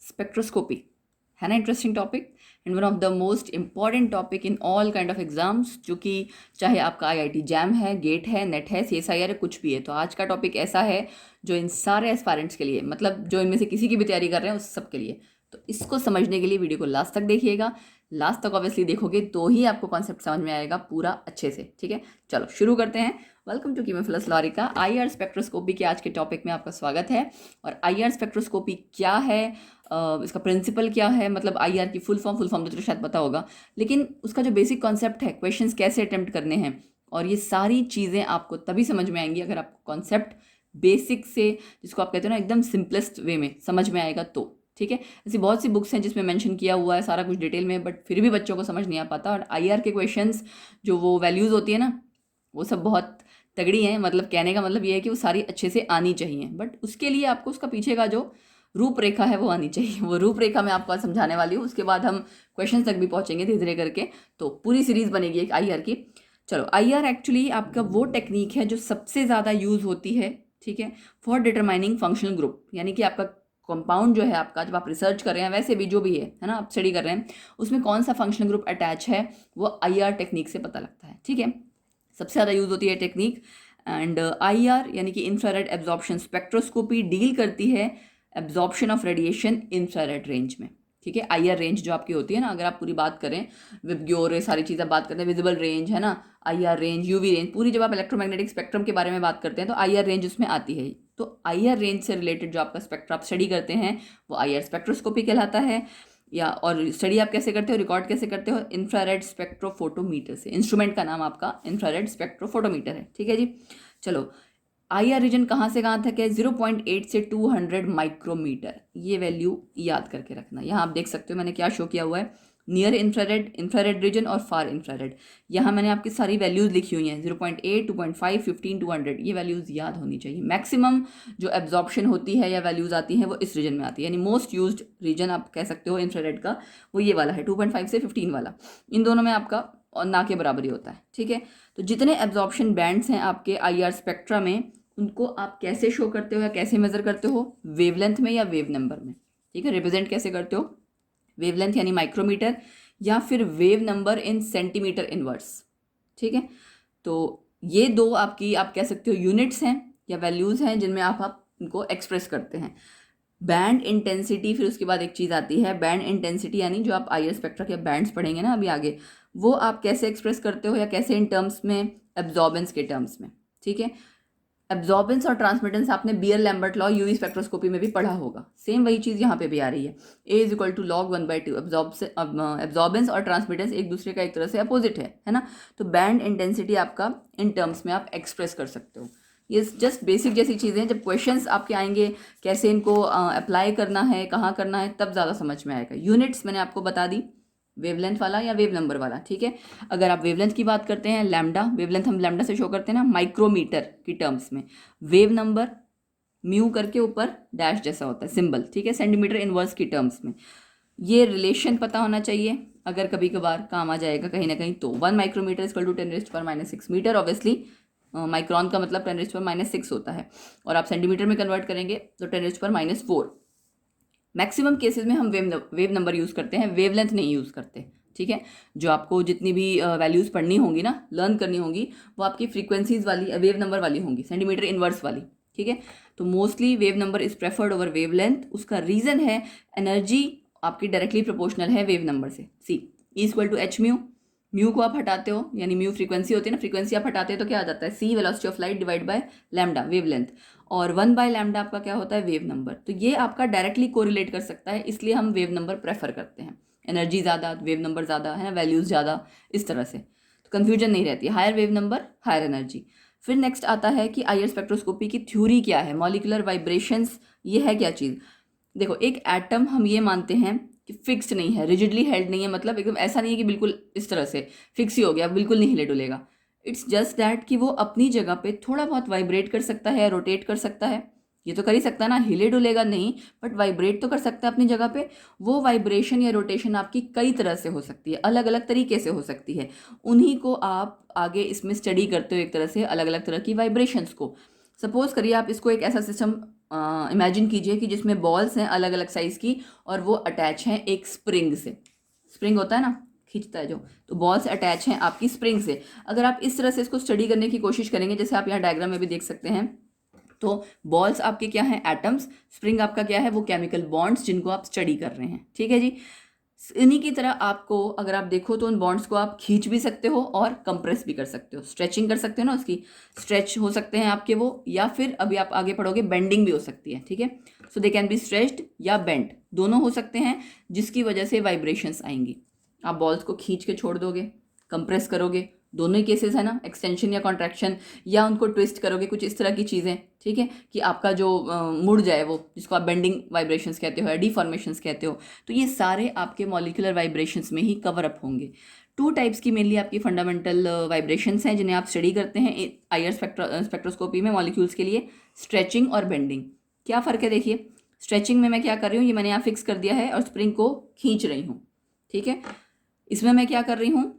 Spectroscopy है ना, interesting topic and one of the most important topic in all kind of exams, जो कि चाहे आपका आईआईटी जैम है, गेट है, नेट है, सीएसआईआर है, कुछ भी है। तो आज का टॉपिक ऐसा है जो इन सारे एस्पायरेंट्स के लिए, मतलब जो इनमें से किसी की भी तैयारी कर रहे हैं उस सब के लिए। तो इसको समझने के लिए वीडियो को लास्ट तक देखिएगा। लास्ट तक ऑब्वियसली देखोगे तो ही आपको कॉन्सेप्ट समझ में आएगा पूरा अच्छे से। ठीक है, चलो शुरू करते हैं। वेलकम टू कीमोफिलस लॉरिका। आईआर स्पेक्ट्रोस्कोपी के आज के टॉपिक में आपका स्वागत है। और आईआर स्पेक्ट्रोस्कोपी क्या है, इसका प्रिंसिपल क्या है, मतलब आईआर की फुल फॉर्म तो शायद पता होगा, लेकिन उसका जो बेसिक कॉन्सेप्ट है, क्वेश्चंस कैसे अटेम्प्ट करने हैं, और ये सारी चीज़ें आपको तभी समझ में आएंगी अगर आपको कॉन्सेप्ट बेसिक से, जिसको आप कहते हो ना एकदम सिंपलेस्ट वे में समझ में आएगा तो। ठीक है, ऐसी बहुत सी बुक्स हैं जिसमें मेंशन किया हुआ है सारा कुछ डिटेल में, बट फिर भी बच्चों को समझ नहीं आ पाता। और आईआर के क्वेश्चंस जो वो वैल्यूज़ होती है ना, वो सब बहुत तगड़ी हैं। मतलब कहने का मतलब ये है कि वो सारी अच्छे से आनी चाहिए, बट उसके लिए आपको उसका पीछे का जो रूपरेखा है वो आनी चाहिए। वो रूपरेखा मैं आपको आज समझाने वाली हूँ, उसके बाद हम क्वेश्चन तक भी पहुँचेंगे धीरे धीरे करके। तो पूरी सीरीज बनेगी एक आईआर की। चलो, आईआर एक्चुअली आपका वो टेक्निक है जो सबसे ज़्यादा यूज़ होती है, ठीक है, फॉर डिटरमाइनिंग फंक्शनल ग्रुप। यानी कि आपका कंपाउंड जो है आपका, जब आप रिसर्च कर रहे हैं, वैसे भी जो भी है ना, आप स्टडी कर रहे हैं, उसमें कौन सा फंक्शनल ग्रुप अटैच है वो आईआर टेक्निक से पता लगता है। ठीक है, सबसे ज़्यादा यूज़ होती है टेक्निक। एंड आईआर यानी कि इंफ्रारेड एब्जॉर्प्शन स्पेक्ट्रोस्कोपी डील करती है absorption of radiation infrared range में। ठीक है, आईआर रेंज जो आपकी होती है ना, अगर आप पूरी बात करें, विबग्योर, ये सारी चीज़ें बात करते हैं, विजिबल रेंज है ना, आईआर रेंज, यूवी रेंज, पूरी जब आप इलेक्ट्रोमैग्नेटिक स्पेक्ट्रम के बारे में बात करते हैं तो आईआर रेंज उसमें आती है। तो आईआर रेंज से रिलेटेड जो आपका स्पेक्ट्रा आप स्टडी करते हैं वो आईआर स्पेक्ट्रोस्कोपी कहलाता है। या और स्टडी आप कैसे करते हो, रिकॉर्ड कैसे करते हो, इंफ्रारेड स्पेक्ट्रोफोटोमीटर से। इंस्ट्रूमेंट का नाम आपका इंफ्रारेड स्पेक्ट्रोफोटोमीटर है। ठीक है जी, चलो, आईआर रीजन कहाँ से कहाँ तक है, 0.8 से 200 माइक्रोमीटर। ये वैल्यू याद करके रखना। यहाँ आप देख सकते हो मैंने क्या शो किया हुआ है, नियर इंफ्रारेड, इंफ्रारेड रीजन और फार इंफ्रारेड। यहाँ मैंने आपकी सारी वैल्यूज़ लिखी हुई हैं, 0.8, 2.5, 15, 200। ये वैल्यूज़ याद होनी चाहिए। मैक्सिमम जो एब्जॉर्प्शन होती है या वैल्यूज़ आती हैं वो इस रीजन में आती है, यानी मोस्ट यूज्ड रीजन आप कह सकते हो इंफ्रारेड का, वो ये वाला है, 2.5 से 15 वाला। इन दोनों में आपका और ना के बराबर ही होता है। ठीक है, तो जितने एब्जॉर्प्शन बैंड्स हैं आपके आईआर स्पेक्ट्रा में, उनको आप कैसे शो करते हो या कैसे मेजर करते हो, वेवलेंथ में या वेव नंबर में। ठीक है, रिप्रेजेंट कैसे करते हो, वेवलेंथ यानी माइक्रोमीटर, या फिर wave number in centimetre inverse. ठीक है, तो ये दो आपकी, आप कह सकते हो, यूनिट्स हैं या वैल्यूज़ हैं जिनमें आप इनको एक्सप्रेस करते हैं। बैंड इंटेंसिटी, फिर उसके बाद एक चीज़ आती है बैंड इंटेंसिटी, यानी जो आप आईआर स्पेक्ट्रा के बैंड्स पढ़ेंगे ना अभी आगे, वो आप कैसे एक्सप्रेस करते हो या कैसे इन टर्म्स में, एब्जॉर्बेंस के टर्म्स में। ठीक है, एब्जॉर्बेंस और ट्रांसमिटेंस आपने Beer Lambert law UV spectroscopy में भी पढ़ा होगा, सेम वही चीज़ यहाँ पे भी आ रही है। A is equal to log 1/2। Absorbance और ट्रांसमिटेंस एक दूसरे का एक तरह से अपोजिट है ना। तो बैंड इंटेंसिटी आपका इन टर्म्स में आप एक्सप्रेस कर सकते हो। ये जस्ट बेसिक जैसी चीज़ें हैं, जब क्वेश्चंस आपके आएंगे कैसे इनको अप्लाई करना है, कहाँ करना है, तब ज़्यादा समझ में आएगा। यूनिट्स मैंने आपको बता दी, वेवलेंथ वाला या वेव नंबर वाला। ठीक है, अगर आप वेवलेंथ की बात करते हैं, लैम्डा, वेवलेंथ हम लैम्डा से शो करते हैं ना माइक्रोमीटर की टर्म्स में। वेव नंबर म्यू करके ऊपर डैश जैसा होता है सिंबल। ठीक है, सेंटीमीटर इनवर्स की टर्म्स में। ये रिलेशन पता होना चाहिए, अगर कभी कभार काम आ जाएगा कहीं ना कहीं। तो 1 micrometre equal to 10⁻⁻6 metre. Obviously micron का मतलब 10⁻⁻6 होता है, और आप सेंटीमीटर में कन्वर्ट करेंगे तो 10⁻⁻4। मैक्सिमम केसेस में हम वेव नंबर यूज़ करते हैं, वेवलेंथ नहीं यूज़ करते। ठीक है, जो आपको जितनी भी वैल्यूज़ पढ़नी होंगी ना, लर्न करनी होंगी, वो आपकी फ्रीक्वेंसीज वाली, वेव नंबर वाली होंगी, सेंटीमीटर इनवर्स वाली। ठीक है, तो mostly wave number is preferred over wavelength. उसका रीज़न है एनर्जी आपकी डायरेक्टली प्रोपोर्शनल है वेव नंबर से। C equal to H mu. Mu को आप हटाते हो, यानी म्यू फ्रीक्वेंसी होती है ना, फ्रीक्वेंसी आप हटाते हो तो क्या आ जाता है, C velocity of light divide by lambda wavelength, और 1/λ आपका क्या होता है, वेव नंबर। तो ये आपका डायरेक्टली कोरिलेट कर सकता है, इसलिए हम वेव नंबर प्रेफर करते हैं। एनर्जी ज़्यादा, वेव नंबर ज़्यादा है ना, वैल्यूज़ ज़्यादा, इस तरह से तो कन्फ्यूजन नहीं रहती। Higher wave number, higher energy. फिर नेक्स्ट आता है कि आईआर स्पेक्ट्रोस्कोपी की थ्योरी क्या है, मॉलिक्यूलर वाइब्रेशंस, ये है क्या चीज़। देखो, एक एटम हम ये मानते हैं कि फिक्स्ड नहीं है, रिजिडली हेल्ड नहीं है, मतलब एकदम ऐसा नहीं है कि बिल्कुल इस तरह से फिक्स ही हो गया, बिल्कुल नहीं हिले डुलेगा। इट्स जस्ट दैट कि वो अपनी जगह पे थोड़ा बहुत वाइब्रेट कर सकता है, रोटेट कर सकता है। ये तो कर ही सकता है ना, हिले डुलेगा नहीं, बट वाइब्रेट तो कर सकता है अपनी जगह पे। वो वाइब्रेशन या रोटेशन आपकी कई तरह से हो सकती है, अलग अलग तरीके से हो सकती है। उन्हीं को आप आगे इसमें स्टडी करते हो, एक तरह से अलग अलग तरह की वाइब्रेशंस को। सपोज करिए आप इसको एक ऐसा सिस्टम इमेजिन कीजिए कि जिसमें बॉल्स हैं अलग अलग साइज़ की और वो अटैच हैं एक स्प्रिंग से। स्प्रिंग होता है ना, खींचता है जो, तो बॉल्स अटैच हैं आपकी स्प्रिंग से। अगर आप इस तरह से इसको स्टडी करने की कोशिश करेंगे, जैसे आप यहाँ डायग्राम में भी देख सकते हैं, तो बॉल्स आपके क्या हैं, एटम्स, स्प्रिंग आपका क्या है, वो केमिकल बॉन्ड्स जिनको आप स्टडी कर रहे हैं। ठीक है जी। इन्हीं की तरह आपको अगर आप देखो तो उन बॉन्ड्स को आप खींच भी सकते हो और कंप्रेस भी कर सकते हो, स्ट्रेचिंग कर सकते हो ना, उसकी स्ट्रेच हो सकते हैं आपके वो, या फिर अभी आप आगे पढ़ोगे बेंडिंग भी हो सकती है। ठीक है, सो दे कैन बी स्ट्रेच्ड या बेंड, दोनों हो सकते हैं, जिसकी वजह से वाइब्रेशंस आएंगी। आप बॉल्स को खींच के छोड़ दोगे, कंप्रेस करोगे, दोनों ही केसेस है ना, एक्सटेंशन या कॉन्ट्रैक्शन, या उनको ट्विस्ट करोगे, कुछ इस तरह की चीज़ें। ठीक है, कि आपका जो मुड़ जाए वो, जिसको आप बेंडिंग वाइब्रेशंस कहते हो या डिफॉर्मेशंस कहते हो, तो ये सारे आपके मॉलिक्यूलर वाइब्रेशंस में ही कवर अप होंगे। 2 टाइप्स की मेनली आपकी फंडामेंटल वाइब्रेशंस हैं जिन्हें आप स्टडी करते हैं आईआर स्पेक्ट्रोस्कोपी में मॉलिक्यूल्स के लिए, स्ट्रेचिंग और बेंडिंग। क्या फ़र्क है देखिए, स्ट्रेचिंग में मैं क्या कर रही हूँ, ये मैंने यहाँ फिक्स कर दिया है और स्प्रिंग को खींच रही हूँ। ठीक है, इसमें मैं क्या कर रही हूँ,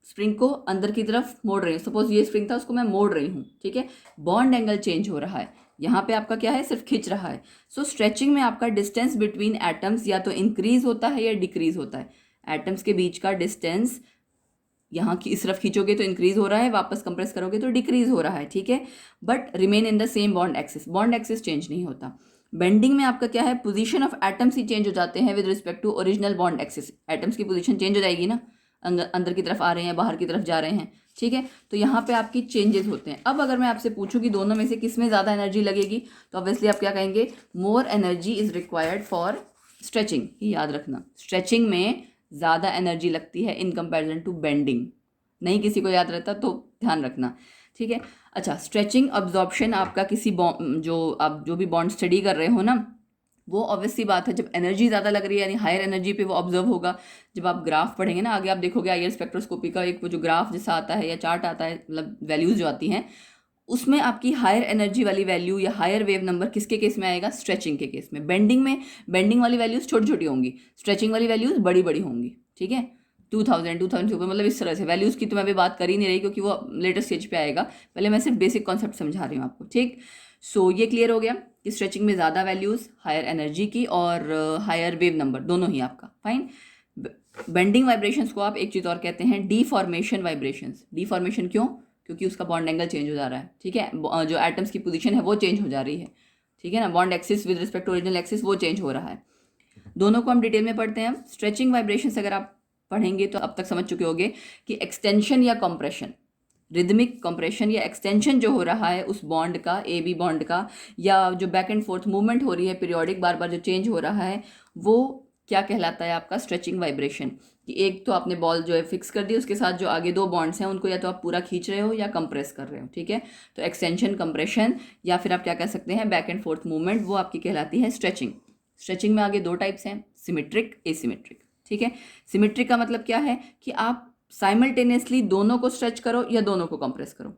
स्प्रिंग को अंदर की तरफ मोड़ रही हूँ। सपोज ये स्प्रिंग था, उसको मैं मोड़ रही हूँ। ठीक है, बॉन्ड एंगल चेंज हो रहा है, यहाँ पे आपका क्या है, सिर्फ खींच रहा है। सो स्ट्रेचिंग में आपका डिस्टेंस बिटवीन एटम्स या तो इंक्रीज होता है या डिक्रीज होता है। एटम्स के बीच का डिस्टेंस यहाँ की इस तरफ खींचोगे तो इंक्रीज हो रहा है, वापस कंप्रेस करोगे तो डिक्रीज हो रहा है। ठीक है, but remain in the same bond axis, bond axis change नहीं होता। बेंडिंग में आपका क्या है, पोजीशन ऑफ एटम्स ही चेंज हो जाते हैं with respect to original bond axis. Atoms की पोजीशन चेंज हो जाएगी ना, अंदर की तरफ आ रहे हैं, बाहर की तरफ जा रहे हैं। ठीक है, तो यहाँ पे आपकी चेंजेस होते हैं। अब अगर मैं आपसे पूछूं कि दोनों में से किस में ज़्यादा एनर्जी लगेगी, तो ऑब्वियसली आप क्या कहेंगे, more energy is required for stretching. ही याद रखना, स्ट्रेचिंग में ज़्यादा एनर्जी लगती है इन कंपेरिजन टू बेंडिंग। नहीं किसी को याद रहता तो ध्यान रखना। ठीक है, अच्छा, स्ट्रेचिंग अब्जॉर्प्शन आपका किसी जो आप जो भी बॉन्ड स्टडी कर रहे हो ना, वो ऑब्वियसली बात है, जब एनर्जी ज़्यादा लग रही है यानी हायर एनर्जी पे वो ऑब्जर्व होगा। जब आप ग्राफ पढ़ेंगे ना आगे, आप देखोगे आईआर स्पेक्ट्रोस्कोपी का एक वो जो ग्राफ जैसा आता है या चार्ट आता है, मतलब वैल्यूज़ जो आती हैं, उसमें आपकी हायर एनर्जी वाली वैल्यू या हायर वेव नंबर किसके केस में आएगा, स्ट्रेचिंग के केस में। बेंडिंग में बेंडिंग वाली वैल्यूज़ छोटी छोटी होंगी, स्ट्रेचिंग वाली वैल्यूज़ बड़ी बड़ी होंगी। ठीक है, 2000 से ऊपर, मतलब इस तरह से वैल्यूज़ की तो मैं अभी बात कर ही नहीं रही क्योंकि वो लेटेस्ट स्टेज पे आएगा। पहले मैं सिर्फ बेसिक कॉन्सेप्ट समझा रही हूँ आपको। ठीक, सो ये क्लियर हो गया कि स्ट्रेचिंग में ज़्यादा वैल्यूज़ हायर एनर्जी की और हायर वेव नंबर दोनों ही आपका फाइन। बेंडिंग वाइब्रेशंस को आप एक चीज़ और कहते हैं, डीफॉर्मेशन वाइब्रेशंस। डीफॉर्मेशन क्यों, क्योंकि उसका बॉन्ड एंगल चेंज हो जा रहा है। ठीक है, जो एटम्स की पोजीशन है वो चेंज हो जा रही है। ठीक है ना, bond axis with respect to original axis वो चेंज हो रहा है। दोनों को हम डिटेल में पढ़ते हैं। स्ट्रेचिंग वाइब्रेशंस अगर आप पढ़ेंगे तो अब तक समझ चुके होंगे कि एक्सटेंशन या कंप्रेशन, रिदमिक कंप्रेशन या एक्सटेंशन जो हो रहा है उस बॉन्ड का, ए बी बॉन्ड का, या जो बैक एंड फोर्थ मूवमेंट हो रही है पीरियोडिक, बार बार जो चेंज हो रहा है, वो क्या कहलाता है आपका, स्ट्रेचिंग वाइब्रेशन। कि एक तो आपने बॉल जो है फिक्स कर दी, उसके साथ जो आगे 2 बॉन्ड्स हैं उनको या तो आप पूरा खींच रहे हो या कंप्रेस कर रहे हो। ठीक है, तो एक्सटेंशन, कंप्रेशन, या फिर आप क्या कह सकते हैं बैक एंड फोर्थ मूवमेंट, वो आपकी कहलाती है स्ट्रेचिंग। स्ट्रेचिंग में आगे 2 टाइप्स हैं, सिमेट्रिक, एसिमेट्रिक। ठीक है, सिमेट्रिक का मतलब क्या है कि आप साइमल्टेनियसली दोनों को स्ट्रेच करो या दोनों को कंप्रेस करो।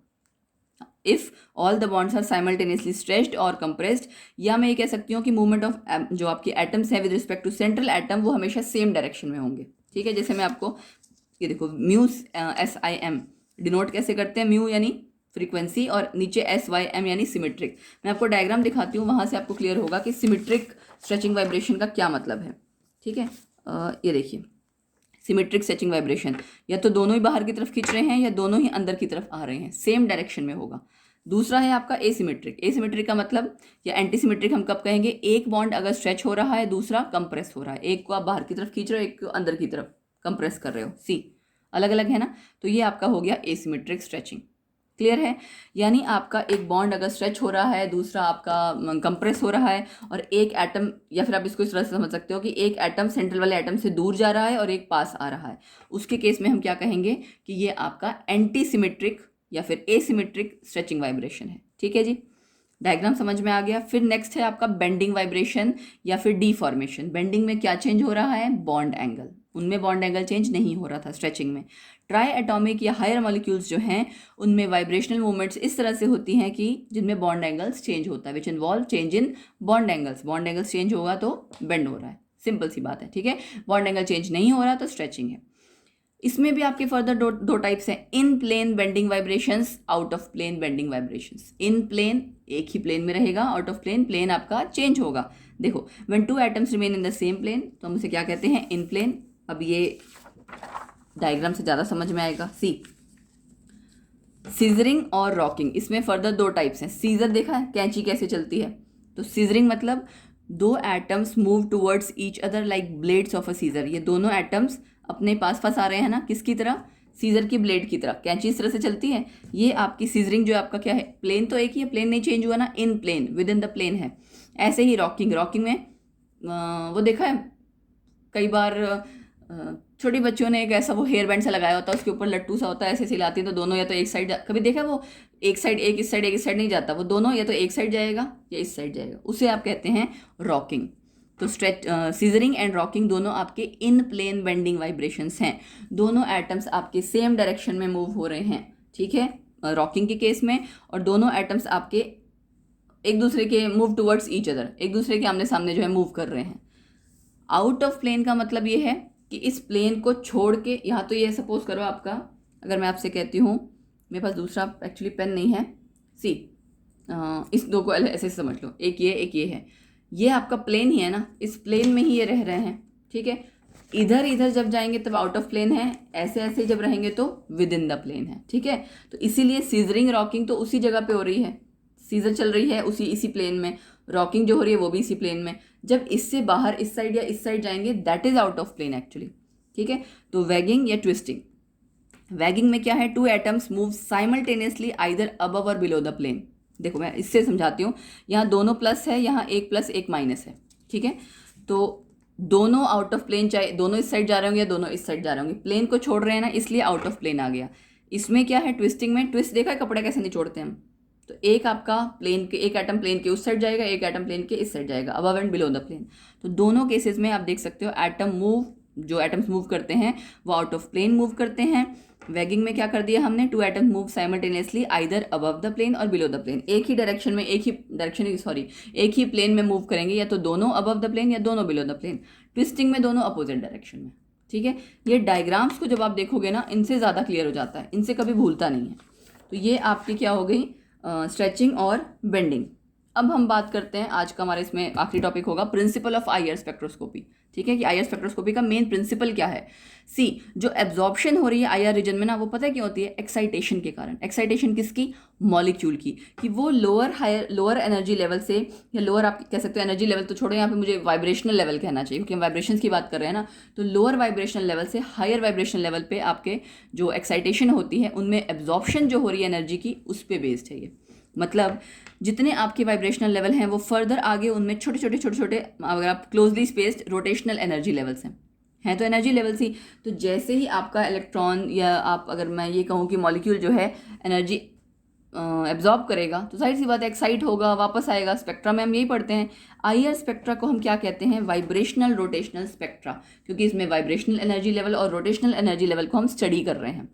If all the bonds are simultaneously stretched और कंप्रेस्ड, या मैं ये कह सकती हूँ कि मूवमेंट ऑफ जो आपके एटम्स हैं with respect to central atom वो हमेशा सेम डायरेक्शन में होंगे। ठीक है, जैसे मैं आपको ये देखो, म्यू SIM डिनोट कैसे करते हैं, म्यू यानी फ्रीक्वेंसी और नीचे SYM यानी सिमेट्रिक। मैं आपको डायग्राम दिखाती हूँ, वहाँ से आपको क्लियर होगा कि सिमेट्रिक स्ट्रेचिंग वाइब्रेशन का क्या मतलब है। ठीक है, ये देखिए, सिमेट्रिक स्ट्रेचिंग वाइब्रेशन, या तो दोनों ही बाहर की तरफ खींच रहे हैं या दोनों ही अंदर की तरफ आ रहे हैं, सेम डायरेक्शन में होगा। दूसरा है आपका एसिमेट्रिक। एसिमेट्रिक का मतलब, या एंटीसिमेट्रिक हम कब कहेंगे, एक बॉन्ड अगर स्ट्रेच हो रहा है, दूसरा कंप्रेस हो रहा है। एक को आप बाहर की तरफ खींच रहे हो, एक को अंदर की तरफ कंप्रेस कर रहे हो, सी अलग अलग है ना, तो ये आपका हो गया एसिमेट्रिक स्ट्रेचिंग। क्लियर है, यानी आपका एक बॉन्ड अगर स्ट्रेच हो रहा है, दूसरा आपका कंप्रेस हो रहा है, और एक एटम, या फिर आप इसको इस तरह से समझ सकते हो कि एक एटम सेंट्रल वाले एटम से दूर जा रहा है और एक पास आ रहा है, उसके केस में हम क्या कहेंगे कि ये आपका एंटी सिमेट्रिक या फिर एसिमेट्रिक स्ट्रेचिंग वाइब्रेशन है। ठीक है जी, डायग्राम समझ में आ गया। फिर नेक्स्ट है आपका बेंडिंग वाइब्रेशन या फिर डीफॉर्मेशन। बेंडिंग में क्या चेंज हो रहा है, बॉन्ड एंगल। उनमें बॉन्ड एंगल चेंज नहीं हो रहा था स्ट्रेचिंग में। ट्राई एटॉमिक या हायर मॉलिक्यूल्स जो हैं उनमें वाइब्रेशनल मूवमेंट्स इस तरह से होती हैं कि जिनमें बॉन्ड एंगल्स चेंज होता है, which involve change in bond angles. Bond angles change होगा तो बेंड हो रहा है, सिंपल सी बात है। ठीक है, बॉन्ड एंगल चेंज नहीं हो रहा तो स्ट्रेचिंग है। इसमें भी आपके फर्दर दो टाइप्स हैं, in plane bending vibrations, out of plane bending vibrations. In plane एक ही प्लेन में रहेगा, आउट ऑफ प्लेन प्लेन आपका चेंज होगा। देखो when two atoms remain in the same plane तो हम उसे क्या कहते हैं, इन प्लेन। अब ये डायग्राम से ज़्यादा समझ में आएगा। सी सीजरिंग और रॉकिंग, इसमें फर्दर दो टाइप्स हैं। सीजर देखा है कैंची कैसे चलती है, तो सीजरिंग मतलब दो atoms move towards each other like blades of a seizure. ये दोनों एटम्स अपने पास पास आ रहे हैं ना, किसकी तरह, सीजर की ब्लेड की तरह। कैंची इस तरह से चलती है। ये आपकी सीजरिंग जो आपका क्या है, प्लेन तो एक ही है, प्लेन नहीं चेंज हुआ ना, in plane with in the plane है। ऐसे ही रॉकिंग, रॉकिंग में वो देखा है कई बार छोटी बच्चों ने एक ऐसा वो हेयर बैंड सा लगाया होता है, उसके ऊपर लट्टू सा होता है, ऐसे हिलाती है तो दोनों या तो एक साइड, कभी देखा वो एक साइड एक इस साइड एक इस साइड नहीं जाता, वो दोनों या तो एक साइड जाएगा या इस साइड जाएगा, उसे आप कहते हैं रॉकिंग। तो स्ट्रेच सीजरिंग एंड रॉकिंग दोनों आपके इन प्लेन बेंडिंग वाइब्रेशंस हैं। दोनों एटम्स आपके सेम डायरेक्शन में मूव हो रहे हैं, ठीक है, रॉकिंग के केस में। और दोनों एटम्स आपके एक दूसरे के मूव टुवर्ड्स ईच अदर, एक दूसरे के आमने सामने जो है मूव कर रहे हैं। आउट ऑफ प्लेन का मतलब ये है कि इस प्लेन को छोड़ के, यहाँ तो ये सपोज करो आपका, अगर मैं आपसे कहती हूँ, मेरे पास दूसरा एक्चुअली पेन नहीं है, सी इस दो को ऐसे समझ लो, एक ये है, ये आपका प्लेन ही है ना, इस प्लेन में ही ये रह रहे हैं, ठीक है। इधर इधर जब जाएंगे तब आउट ऑफ प्लेन है, ऐसे ऐसे जब रहेंगे तो विद इन द प्लेन है, ठीक है। तो इसीलिए सीजरिंग रॉकिंग तो उसी जगह पे हो रही है, सीजर चल रही है इसी प्लेन में, रॉकिंग जो हो रही है वो भी इसी प्लेन में। जब इससे बाहर इस साइड या इस साइड जाएंगे that is out of plane actually, ठीक है। तो वैगिंग या ट्विस्टिंग, वैगिंग में क्या है, two atoms move simultaneously either above और बिलो द प्लेन। देखो मैं इससे समझाती हूँ, यहाँ दोनों प्लस है, यहाँ एक प्लस एक माइनस है, ठीक है। तो दोनों आउट ऑफ प्लेन, चाहे दोनों इस साइड जा रहे होंगे या दोनों इस साइड जा रहे होंगे, प्लेन को छोड़ रहे हैं ना, इसलिए आउट ऑफ प्लेन आ गया। इसमें क्या है, ट्विस्टिंग में, ट्विस्ट देखा है कपड़े कैसे निचोड़ते हैं हम, तो एक आपका प्लेन के, एक एटम प्लेन के उस साइड जाएगा, एक एटम प्लेन के इस साइड जाएगा, above and below the plane. तो दोनों केसेस में आप देख सकते हो एटम मूव, जो एटम्स मूव करते हैं वो आउट ऑफ प्लेन मूव करते हैं। वैगिंग में क्या कर दिया हमने, two atom move simultaneously either above the plane और बिलो द प्लेन, एक ही डायरेक्शन में, एक ही प्लेन में मूव करेंगे, या तो दोनों अबव द प्लेन या दोनों बिलो द प्लेन। ट्विस्टिंग में दोनों अपोजिट डायरेक्शन में, ठीक है। ये डायग्राम्स को जब आप देखोगे ना, इनसे ज़्यादा क्लियर हो जाता है, इनसे कभी भूलता नहीं है। तो ये आपकी क्या हो गई, स्ट्रेचिंग और बेंडिंग। अब हम बात करते हैं, आज का हमारे इसमें आखिरी टॉपिक होगा प्रिंसिपल ऑफ आईआर स्पेक्ट्रोस्कोपी, ठीक है, कि आईआर स्पेक्ट्रोस्कोपी का मेन प्रिंसिपल क्या है। सी, जो एब्जॉर्प्शन हो रही है आईआर रीजन में ना, वो पता है क्यों होती है, एक्साइटेशन के कारण। एक्साइटेशन किसकी, मॉलिक्यूल की, कि वो लोअर एनर्जी लेवल से, या लोअर आप कह सकते हो एनर्जी लेवल तो छोड़ो, यहाँ पे मुझे वाइब्रेशनल लेवल कहना चाहिए क्योंकि हम वाइब्रेशंस की बात कर रहे हैं ना। तो लोअर वाइब्रेशनल लेवल से हायर वाइब्रेशनल लेवल पे आपके जो एक्साइटेशन होती है, उनमें एब्जॉर्प्शन जो हो रही है एनर्जी की, उस पर बेस्ड है ये। मतलब जितने आपके वाइब्रेशनल लेवल हैं वो फर्दर आगे उनमें छोटे छोटे अगर आप closely spaced rotational energy levels हैं तो एनर्जी लेवल्स ही। तो जैसे ही आपका इलेक्ट्रॉन, या आप अगर मैं ये कहूँ कि मॉलिक्यूल जो है एनर्जी एब्जॉर्ब करेगा, तो सारी सी बात है, एक्साइट होगा, वापस आएगा। स्पेक्ट्रा में हम यही पढ़ते हैं, आईआर स्पेक्ट्रा को हम क्या कहते हैं, वाइब्रेशनल रोटेशनल स्पेक्ट्रा, क्योंकि इसमें वाइब्रेशनल एनर्जी लेवल और रोटेशनल एनर्जी लेवल को हम स्टडी कर रहे हैं।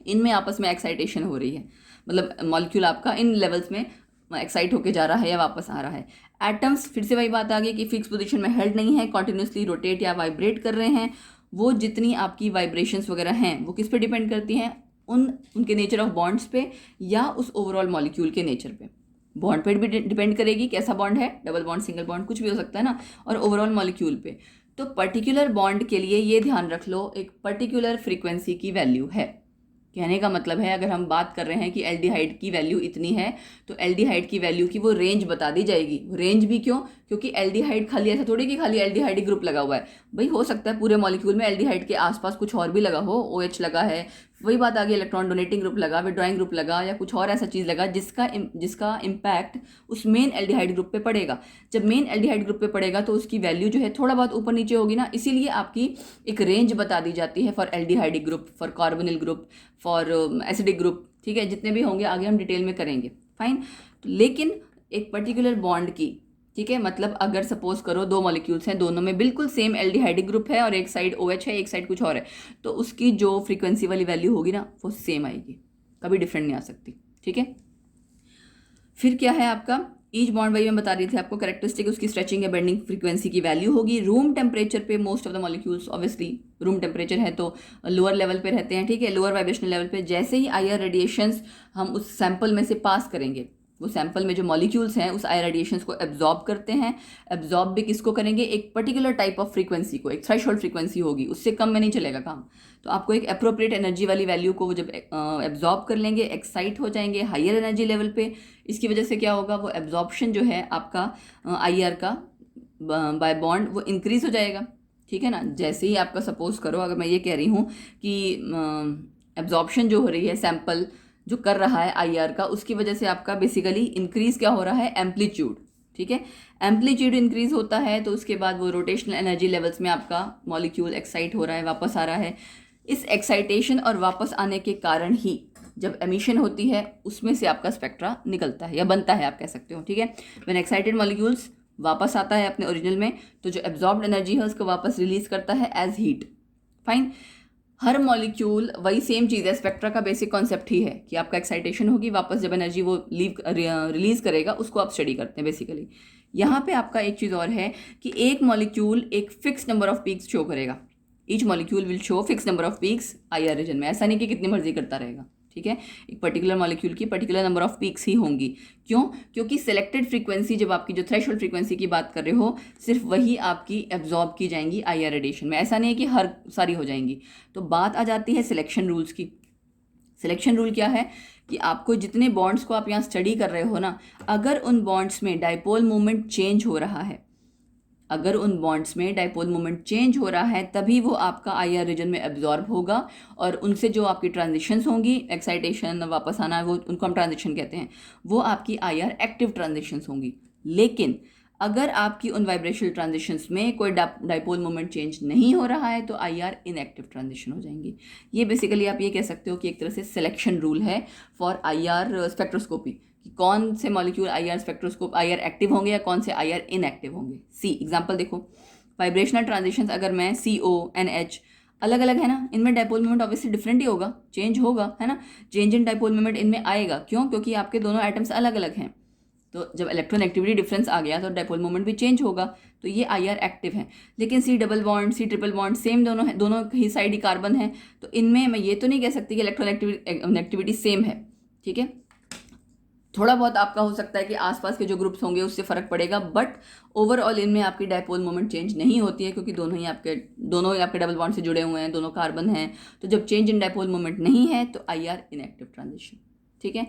इनमें आपस में एक्साइटेशन हो रही है, मतलब मॉलिक्यूल आपका इन लेवल्स में एक्साइट होके जा रहा है या वापस आ रहा है। एटम्स, फिर से वही बात आ गई कि फिक्स पोजीशन में हेल्ड नहीं है, कॉन्टिन्यूसली रोटेट या वाइब्रेट कर रहे हैं। वो जितनी आपकी वाइब्रेशंस वगैरह हैं वो किस पे डिपेंड करती हैं, उनके नेचर ऑफ बॉन्ड्स पे या उस ओवरऑल मॉलिक्यूल के नेचर पे। बॉन्ड पे भी डिपेंड करेगी, कैसा बॉन्ड है, डबल बॉन्ड, सिंगल बॉन्ड, कुछ भी हो सकता है ना, और ओवरऑल मॉलिक्यूल पे। तो पर्टिकुलर बॉन्ड के लिए ये ध्यान रख लो, एक पर्टिकुलर फ्रीक्वेंसी की वैल्यू है। कहने का मतलब है, अगर हम बात कर रहे हैं कि एल्डिहाइड की वैल्यू इतनी है, तो एल्डिहाइड की वैल्यू की वो रेंज बता दी जाएगी। रेंज भी क्यों, क्योंकि एल्डिहाइड खाली ऐसा थोड़ी कि खाली एल्डिहाइड ग्रुप लगा हुआ है, भाई हो सकता है पूरे मॉलिक्यूल में एल्डिहाइड के आसपास कुछ और भी लगा हो, OH लगा है, वही बात आ गई, इलेक्ट्रॉन डोनेटिंग ग्रुप लगा, विड्रॉइंग ग्रुप लगा, या कुछ और ऐसा चीज़ लगा जिसका इम्पैक्ट उस मेन एल्डिहाइड ग्रुप पे पड़ेगा। जब मेन एल्डिहाइड ग्रुप पे पड़ेगा तो उसकी वैल्यू जो है थोड़ा बहुत ऊपर नीचे होगी ना, इसीलिए आपकी एक रेंज बता दी जाती है for aldehydic group, for carbonyl group, for acidic group, ठीक है। जितने भी होंगे आगे हम डिटेल में करेंगे, फाइन। लेकिन एक पर्टिकुलर बॉन्ड की, ठीक है, मतलब अगर सपोज करो दो मॉलिक्यूल्स हैं, दोनों में बिल्कुल सेम एल्डिहाइडिक ग्रुप है और एक साइड OH है, एक साइड कुछ और है, तो उसकी जो फ्रीक्वेंसी वाली वैल्यू होगी ना वो सेम आएगी, कभी डिफरेंट नहीं आ सकती, ठीक है। फिर क्या है आपका ईच बॉन्ड वही मैं बता रही थी आपको, कैरेक्टरिस्टिक उसकी स्ट्रेचिंग या बेंडिंग फ्रीक्वेंसी की वैल्यू होगी। रूम टेम्परेचर पे most of the molecules obviously room temperature है तो लोअर लेवल पे रहते हैं, ठीक है, लोअर वाइब्रेशनल लेवल पे। जैसे ही आईआर रेडिएशंस हम उस सैंपल में से पास करेंगे, वो सैंपल में जो मॉलिक्यूल्स हैं उस आईआर रेडिएशंस को एब्जॉर्ब करते हैं। एब्जॉर्ब भी किसको करेंगे, एक पर्टिकुलर टाइप ऑफ फ्रीक्वेंसी को, एक थ्रेशोल्ड फ्रीक्वेंसी होगी, उससे कम में नहीं चलेगा काम। तो आपको एक अप्रोप्रिएट एनर्जी वाली वैल्यू को वो जब एब्जॉर्ब कर लेंगे, एक्साइट हो जाएंगे हायर एनर्जी लेवल पे, इसकी वजह से क्या होगा, वो एब्जॉर्प्शन जो है आपका आईआर का बाय बॉन्ड वो इंक्रीज हो जाएगा, ठीक है ना। जैसे ही आपका सपोज करो, अगर मैं ये कह रही हूँ कि एब्जॉर्प्शन जो हो रही है सैंपल जो कर रहा है आईआर का, उसकी वजह से आपका बेसिकली इंक्रीज क्या हो रहा है, एम्पलीट्यूड, ठीक है। एम्पलीट्यूड इंक्रीज होता है तो उसके बाद वो रोटेशनल एनर्जी लेवल्स में आपका मॉलिक्यूल एक्साइट हो रहा है, वापस आ रहा है। इस एक्साइटेशन और वापस आने के कारण ही जब एमिशन होती है उसमें से आपका स्पेक्ट्रा निकलता है या बनता है, आप कह सकते हो, ठीक है। व्हेन एक्साइटेड मॉलिक्यूल्स वापस आता है अपने ओरिजिनल में, तो जो एब्जॉर्ब्ड एनर्जी है उसको वापस रिलीज करता है एज हीट। फाइन, हर मॉलिक्यूल वही सेम चीज़ है, स्पेक्ट्रा का बेसिक कॉन्सेप्ट ही है कि आपका एक्साइटेशन होगी, वापस जब एनर्जी वो रिलीज करेगा उसको आप स्टडी करते हैं बेसिकली। यहाँ पे आपका एक चीज़ और है कि एक मॉलिक्यूल एक fix number of peaks show करेगा। Each molecule will show fix number of peaks IR region में, ऐसा नहीं कि कितनी मर्जी करता रहेगा, ठीक है। एक पर्टिकुलर मॉलिक्यूल की पर्टिकुलर नंबर ऑफ पीक्स ही होंगी। क्यों? क्योंकि सिलेक्टेड फ्रीक्वेंसी, जब आपकी जो थ्रेशोल्ड फ्रीक्वेंसी की बात कर रहे हो, सिर्फ वही आपकी एब्जॉर्ब की जाएंगी आईआर रेडिएशन में, ऐसा नहीं है कि हर सारी हो जाएंगी। तो बात आ जाती है सिलेक्शन रूल्स की। सिलेक्शन रूल क्या है कि आपको जितने बॉन्ड्स को आप यहाँ स्टडी कर रहे हो ना, अगर उन बॉन्ड्स में डाइपोल मूवमेंट चेंज हो रहा है, अगर उन बॉन्ड्स में डाइपोल मोमेंट चेंज हो रहा है, तभी वो आपका आईआर रीजन में एब्जॉर्ब होगा और उनसे जो आपकी ट्रांजिशंस होंगी, एक्साइटेशन वापस आना, वो उनको हम ट्रांजिशन कहते हैं, वो आपकी आईआर एक्टिव ट्रांजिशंस होंगी। लेकिन अगर आपकी उन वाइब्रेशनल ट्रांजिशंस में कोई डाइपोल मोमेंट चेंज नहीं हो रहा है तो आईआर इनएक्टिव ट्रांजिशन हो जाएंगी। ये बेसिकली आप ये कह सकते हो कि एक तरह से सिलेक्शन रूल है फॉर आईआर स्पेक्ट्रोस्कोपी, कि कौन से molecule IR spectroscope IR active होंगे या कौन से आईआर इनएक्टिव होंगे। सी एग्जांपल देखो, वाइब्रेशनल ट्रांजिशंस अगर मैं CO NH अलग अलग है ना, इनमें डाइपोल मोमेंट ऑब्वियसली डिफरेंट ही होगा, चेंज होगा, है ना। चेंज इन डाइपोल मोमेंट इनमें आएगा, क्यों? क्योंकि आपके दोनों एटम्स अलग अलग हैं, तो जब इलेक्ट्रॉन एक्टिविटी डिफरेंस आ गया तो डाइपोल मोमेंट भी चेंज होगा, तो ये आईआर एक्टिव है। लेकिन C double bond C triple bond same दोनों है, दोनों ही साइड ही कार्बन है, तो इनमें मैं ये तो नहीं कह सकती कि इलेक्ट्रॉन एक्टिविटी सेम है, ठीक है। थोड़ा बहुत आपका हो सकता है कि आसपास के जो ग्रुप्स होंगे उससे फर्क पड़ेगा, बट ओवरऑल इनमें आपकी डाइपोल मोमेंट चेंज नहीं होती है, क्योंकि दोनों ही आपके डबल बॉन्ड से जुड़े हुए हैं, दोनों कार्बन हैं। तो जब चेंज इन डाइपोल मोमेंट नहीं है तो आईआर इनएक्टिव ट्रांजिशन, ठीक है।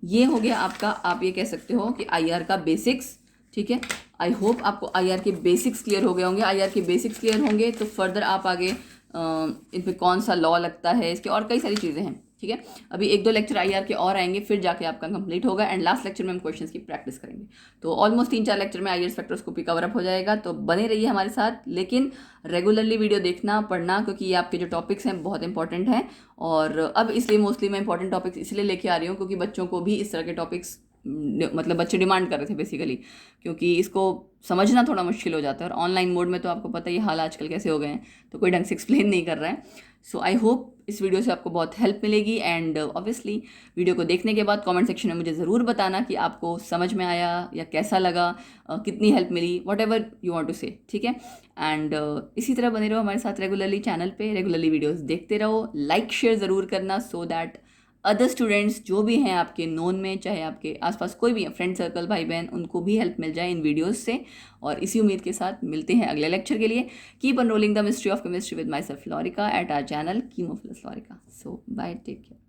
ये हो गया आपका, आप ये कह सकते हो कि आईआर का बेसिक्स, ठीक है। आई होप आपको आईआर के बेसिक्स क्लियर हो गए होंगे। आईआर के बेसिक्स क्लियर होंगे तो फर्दर आप आगे इन पर कौन सा लॉ लगता है, इसके और कई सारी चीज़ें हैं, ठीक है। अभी 1-2 लेक्चर आईआर के और आएंगे, फिर जाके आपका कंप्लीट होगा, एंड लास्ट लेक्चर में हम क्वेश्चंस की प्रैक्टिस करेंगे। तो ऑलमोस्ट 3-4 लेक्चर में आईआर स्पेक्ट्रोस्कोपी कवर अप हो जाएगा, तो बने रहिए हमारे साथ। लेकिन रेगुलरली वीडियो देखना, पढ़ना, क्योंकि ये आपके जो टॉपिक्स हैं बहुत इंपॉर्टेंट हैं। और अब इसलिए मोस्टली मैं इंपॉर्टेंट टॉपिक्स इसलिए लेके आ रही हूँ क्योंकि बच्चों को भी इस तरह के टॉपिक्स, मतलब बच्चे डिमांड कर रहे थे बेसिकली, क्योंकि इसको समझना थोड़ा मुश्किल हो जाता है, और ऑनलाइन मोड में तो आपको पता ही हाल आजकल कैसे हो गए हैं, तो कोई ढंग से एक्सप्लेन नहीं कर रहा है। सो आई होप इस वीडियो से आपको बहुत हेल्प मिलेगी, एंड ऑब्वियसली वीडियो को देखने के बाद कमेंट सेक्शन में मुझे ज़रूर बताना कि आपको समझ में आया या कैसा लगा, कितनी हेल्प मिली, whatever you want to say, ठीक है। एंड इसी तरह बने रहो हमारे साथ रेगुलरली चैनल पे, रेगुलरली वीडियोस देखते रहो, लाइक शेयर ज़रूर करना, सो दैट अदर स्टूडेंट्स जो भी हैं आपके नोन में, चाहे आपके आसपास कोई भी है, फ्रेंड सर्कल, भाई बहन, उनको भी हेल्प मिल जाए इन वीडियोस से। और इसी उम्मीद के साथ मिलते हैं अगले लेक्चर के लिए। Keep unrolling the mystery of chemistry with myself Florica at our channel Chemophilus Florica. So bye, take care.